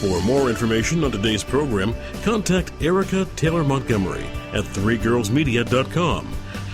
For more information on today's program, contact Erica Taylor Montgomery at threegirlsmedia.com.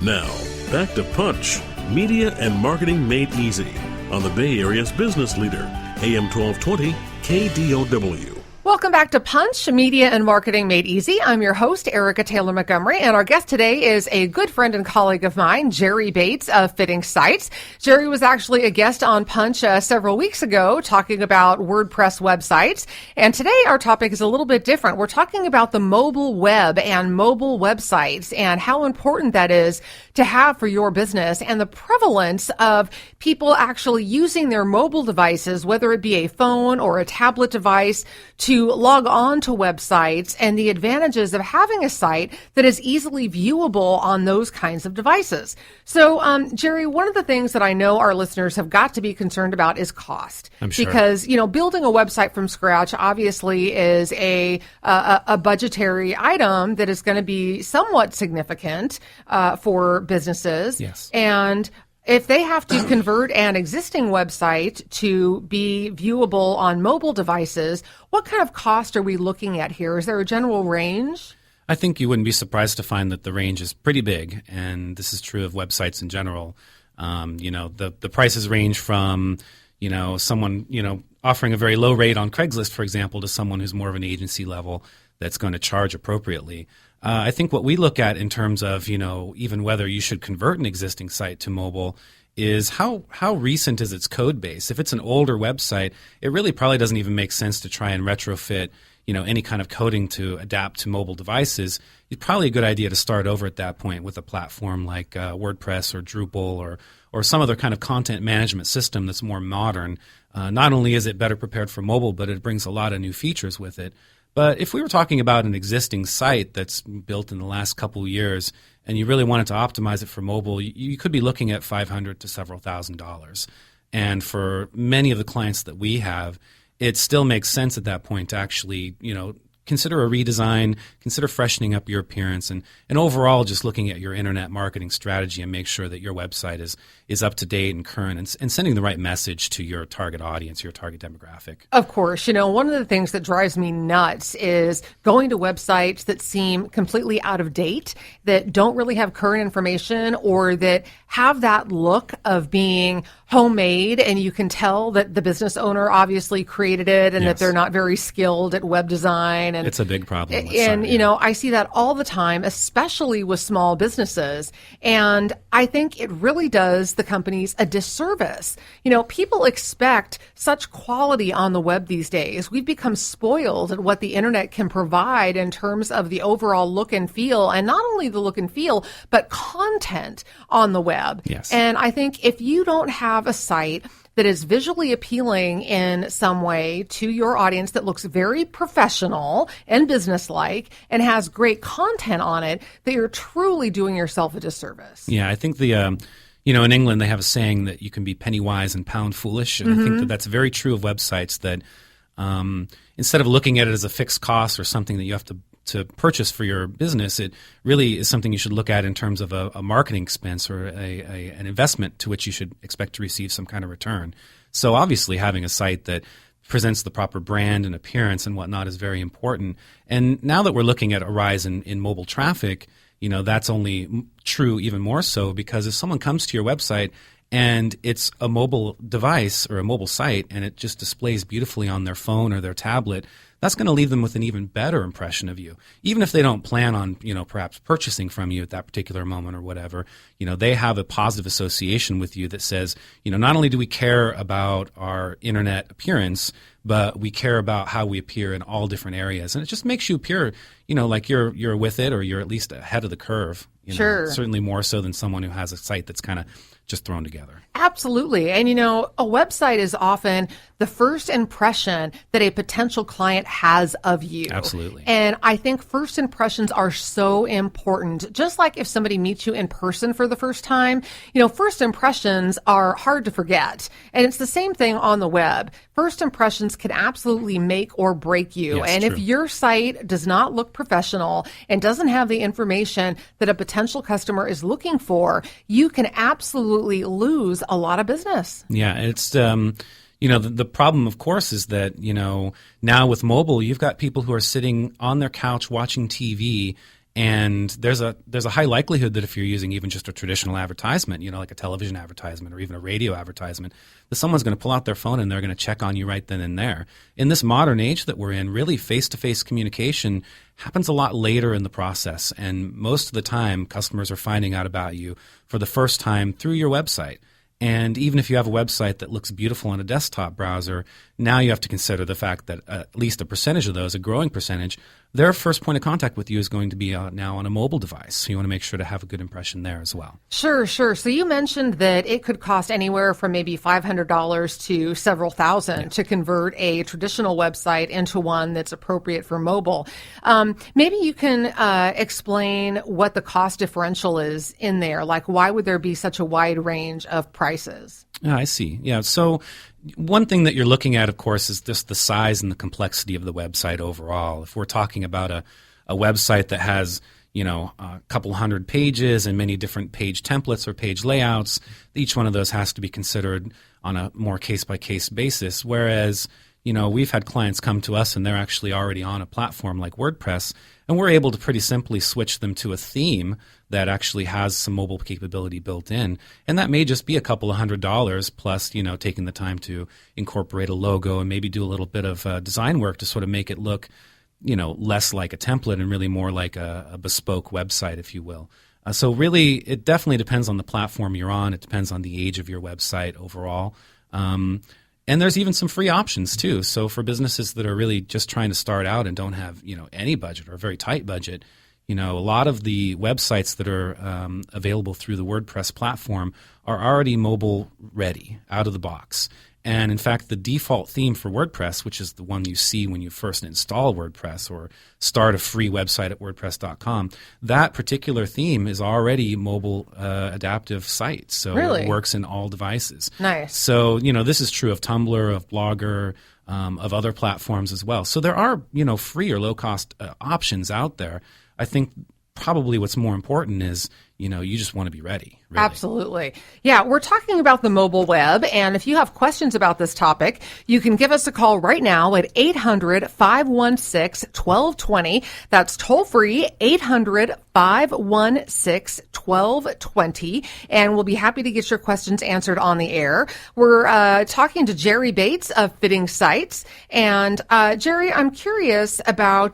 Now, back to Punch, Media and Marketing Made Easy on the Bay Area's business leader, AM 1220 KDOW. Welcome back to Punch, Media and Marketing Made Easy. I'm your host, Erica Taylor Montgomery, and our guest today is a good friend and colleague of mine, Jerry Bates of Fitting Sites. Jerry was actually a guest on Punch several weeks ago talking about WordPress websites, and today our topic is a little bit different. We're talking about the mobile web and mobile websites and how important that is to have for your business and the prevalence of people actually using their mobile devices, whether it be a phone or a tablet device, to log on to websites and the advantages of having a site that is easily viewable on those kinds of devices. So, Jerry, one of the things that I know our listeners have got to be concerned about is cost. I'm sure. Because, building a website from scratch obviously is a budgetary item that is going to be somewhat significant for businesses. Yes. And if they have to convert an existing website to be viewable on mobile devices, what kind of cost are we looking at here? Is there a general range? I think you wouldn't be surprised to find that the range is pretty big, and this is true of websites in general. The prices range from, someone, offering a very low rate on Craigslist, for example, to someone who's more of an agency level that's going to charge appropriately. I think what we look at in terms of, even whether you should convert an existing site to mobile is how recent is its code base. If it's an older website, it really probably doesn't even make sense to try and retrofit, any kind of coding to adapt to mobile devices. It's probably a good idea to start over at that point with a platform like WordPress or Drupal or some other kind of content management system that's more modern. Not only is it better prepared for mobile, but it brings a lot of new features with it. But if we were talking about an existing site that's built in the last couple of years and you really wanted to optimize it for mobile, you could be looking at $500 to several $1,000s. And for many of the clients that we have, it still makes sense at that point to actually, consider a redesign, consider freshening up your appearance, and overall just looking at your internet marketing strategy and make sure that your website is up to date and current and sending the right message to your target audience, your target demographic. Of course. One of the things that drives me nuts is going to websites that seem completely out of date, that don't really have current information, or that have that look of being homemade, and you can tell that the business owner obviously created it and that they're not very skilled at web design. And it's a big problem. I see that all the time, especially with small businesses. And I think it really does the companies a disservice. People expect such quality on the web these days. We've become spoiled at what the internet can provide in terms of the overall look and feel, and not only the look and feel, but content on the web. Yes. And I think if you don't have a site that is visually appealing in some way to your audience, that looks very professional and businesslike and has great content on it, that you're truly doing yourself a disservice. Yeah, I think in England they have a saying that you can be penny wise and pound foolish, and I think that that's very true of websites, that instead of looking at it as a fixed cost or something that you have to purchase for your business, it really is something you should look at in terms of a marketing expense or an investment to which you should expect to receive some kind of return. So obviously having a site that presents the proper brand and appearance and whatnot is very important. And now that we're looking at a rise in mobile traffic, that's only true even more so, because if someone comes to your website and it's a mobile device or a mobile site and it just displays beautifully on their phone or their tablet, that's going to leave them with an even better impression of you. Even if they don't plan on, perhaps purchasing from you at that particular moment or whatever, they have a positive association with you that says, not only do we care about our internet appearance, but we care about how we appear in all different areas. And it just makes you appear, like you're with it, or you're at least ahead of the curve. Sure. Certainly more so than someone who has a site that's kind of just thrown together. Absolutely. And, a website is often the first impression that a potential client has of you. Absolutely. And I think first impressions are so important. Just like if somebody meets you in person for the first time, first impressions are hard to forget. And it's the same thing on the web. First impressions can absolutely make or break you. Yes, and true. if your site does not look professional and doesn't have the information that a potential customer is looking for, you can absolutely lose a lot of business. Yeah, it's The problem, of course, is that, now with mobile, you've got people who are sitting on their couch watching TV, and there's a high likelihood that if you're using even just a traditional advertisement, like a television advertisement or even a radio advertisement, that someone's going to pull out their phone and they're going to check on you right then and there. In this modern age that we're in, really face-to-face communication happens a lot later in the process, and most of the time customers are finding out about you for the first time through your website. And even if you have a website that looks beautiful on a desktop browser, now you have to consider the fact that at least a percentage of those, a growing percentage, their first point of contact with you is going to be now on a mobile device. So you want to make sure to have a good impression there as well. Sure. So you mentioned that it could cost anywhere from maybe $500 to several thousand to convert a traditional website into one that's appropriate for mobile. Maybe you can explain what the cost differential is in there. Like, why would there be such a wide range of prices? I see. Yeah. So one thing that you're looking at, of course, is just the size and the complexity of the website overall. If we're talking about a website that has, a couple hundred pages and many different page templates or page layouts, each one of those has to be considered on a more case-by-case basis. Whereas, we've had clients come to us and they're actually already on a platform like WordPress, and we're able to pretty simply switch them to a theme that actually has some mobile capability built in. And that may just be a couple of $100 plus, taking the time to incorporate a logo and maybe do a little bit of design work to sort of make it look, less like a template and really more like a bespoke website, if you will. So really, it definitely depends on the platform you're on. It depends on the age of your website overall. And there's even some free options too. So for businesses that are really just trying to start out and don't have, any budget or a very tight budget, a lot of the websites that are available through the WordPress platform are already mobile ready out of the box. And in fact, the default theme for WordPress, which is the one you see when you first install WordPress or start a free website at WordPress.com, that particular theme is already mobile adaptive site. So really? It works in all devices. Nice. So, this is true of Tumblr, of Blogger, of other platforms as well. So there are, free or low-cost options out there. I think probably what's more important is, you just want to be ready. Really. Absolutely. Yeah, we're talking about the mobile web, and if you have questions about this topic, you can give us a call right now at 800-516-1220. That's toll free, 800-516-1220, and we'll be happy to get your questions answered on the air. We're talking to Jerry Bates of Fitting Sites, and Jerry, I'm curious about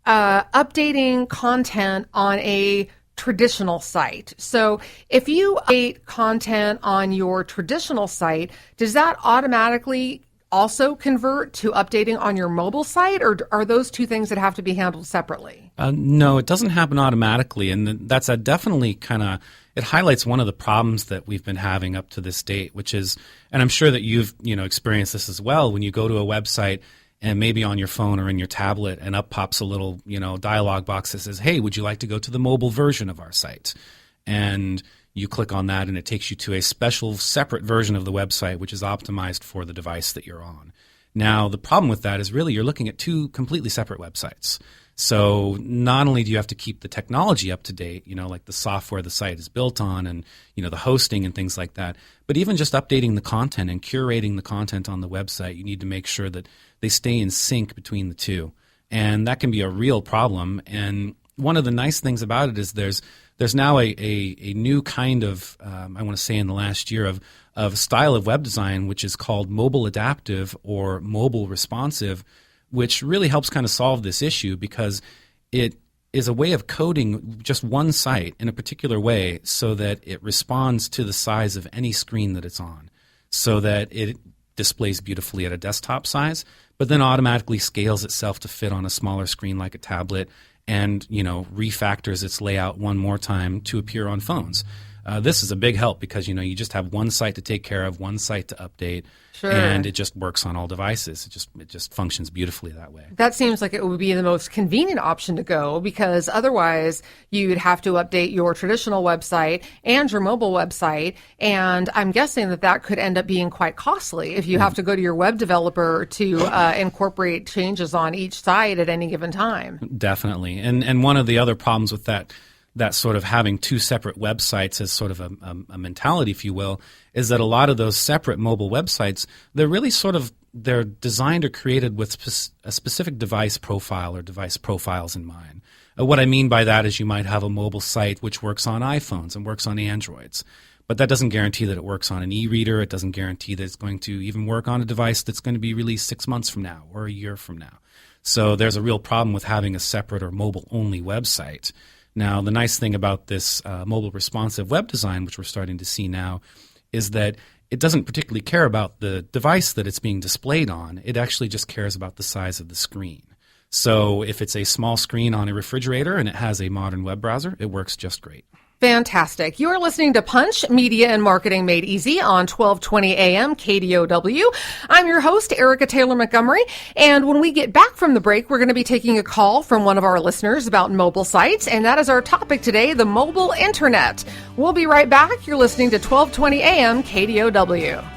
updating content on a traditional site. So if you update content on your traditional site, does that automatically also convert to updating on your mobile site, or are those two things that have to be handled separately? No, it doesn't happen automatically, and that's definitely it highlights one of the problems that we've been having up to this date, which is, and I'm sure that you've experienced this as well, when you go to a website and maybe on your phone or in your tablet, and up pops a little, dialog box that says, hey, would you like to go to the mobile version of our site? And you click on that, and it takes you to a special separate version of the website, which is optimized for the device that you're on. Now, the problem with that is really you're looking at two completely separate websites. So not only do you have to keep the technology up to date, like the software the site is built on and, the hosting and things like that, but even just updating the content and curating the content on the website, you need to make sure that they stay in sync between the two. And that can be a real problem. And one of the nice things about it is there's now a new kind of, I want to say in the last year, of style of web design, which is called mobile adaptive or mobile responsive, which really helps kind of solve this issue because it is a way of coding just one site in a particular way so that it responds to the size of any screen that it's on, so that it displays beautifully at a desktop size, but then automatically scales itself to fit on a smaller screen like a tablet and, refactors its layout one more time to appear on phones. This is a big help because, you just have one site to take care of, one site to update, sure. And it just works on all devices. It just functions beautifully that way. That seems like it would be the most convenient option to go because otherwise you'd have to update your traditional website and your mobile website, and I'm guessing that could end up being quite costly if you have to go to your web developer to incorporate changes on each site at any given time. Definitely. And one of the other problems with that that sort of having two separate websites as sort of a mentality, if you will, is that a lot of those separate mobile websites, they're designed or created with a specific device profile or device profiles in mind. What I mean by that is you might have a mobile site which works on iPhones and works on Androids. But that doesn't guarantee that it works on an e-reader. It doesn't guarantee that it's going to even work on a device that's going to be released 6 months from now or a year from now. So there's a real problem with having a separate or mobile-only website. Now, the nice thing about this mobile responsive web design, which we're starting to see now, is that it doesn't particularly care about the device that it's being displayed on. It actually just cares about the size of the screen. So if it's a small screen on a refrigerator and it has a modern web browser, it works just great. Fantastic. You are listening to Punch, Media and Marketing Made Easy on 1220 AM KDOW. I'm your host, Erica Taylor Montgomery. And when we get back from the break, we're going to be taking a call from one of our listeners about mobile sites. And that is our topic today, the mobile internet. We'll be right back. You're listening to 1220 AM KDOW.